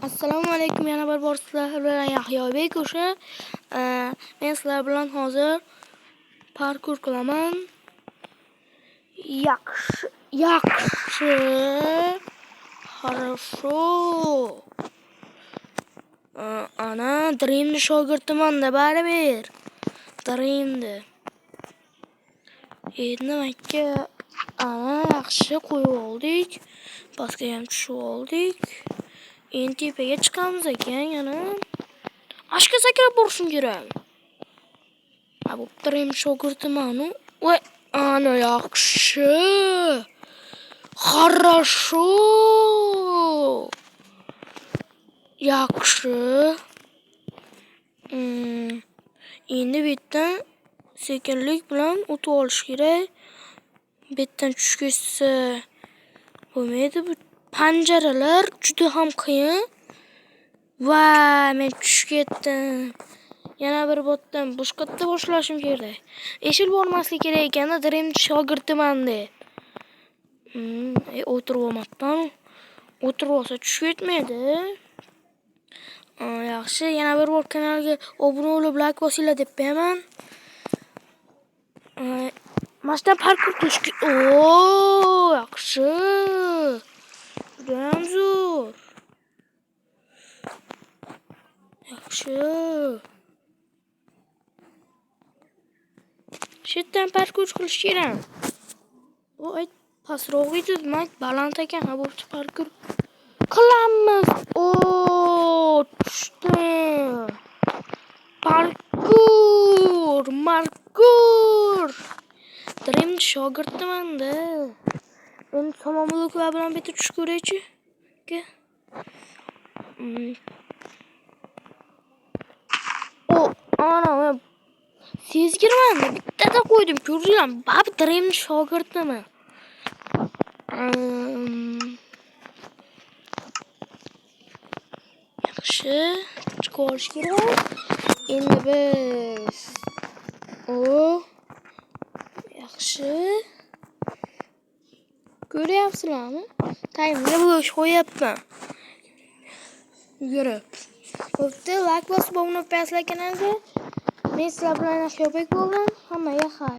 Assalomu alaykum, yana bir bor sizlar bilan Yahyobek o'sha. Men sizlar bilan hozir parkur qilaman. Yaxshi. Хорошо. Ana Dreamni shogirdiman-da, baribir. Dreamni. Endi makka ana yaxshi qo'yib oldik. Pastga ham tushib oldik. Endi tepaga chiqamiz ekan yana. Ashka sakrab borishim kerak. Bu Dream shogirdiman-u. Voy, ana yaxshi. Хорошо. Yaxshi. Endi bu yerdan sekinlik bilan o'tib olish kerak. Bu yerdan tushgisi bo'lmaydi. Bu panjaralar juda ham qiyin. Va men tushib ketdim. Yana bir botdan boshqatda boshlashim kerak. Eshil bormaslik kerak ekan-da, Dream shogirdiman deb. O'tirib olmasdan. O'tirib olsa tushib ketmaydi. Yaxshi, yana bir bor kanalga obuna bo'lib, like bosinglar deb qo'yaman. Mashdan parkur qilish kerak. Yaxshi. Juda ham zo'r. Yaxshi. Shetdan parkur qilish kerak. Voy, pastroq edi, baland ekan, bu parkur qilamiz. Tushdim. Parkur. Dream shogirdiman-da. Endi salomlar bilan bitta tushib ko'raychi. Ana sezgirman, bittada qo'ydim, ko'rdinglarmi? Bab Dream shogirdiman. Yaxshi, chiqib olish kerak. Endi biz yaxshi. Ko'ryapsizlarmi? Taymga bo'sh qo'yapman. Yurib. Bo'pti, like bosib obuna bo'lasizlar kanalga. Men sizlar bilan Yahyobek bo'ldim. Hammaga xayr.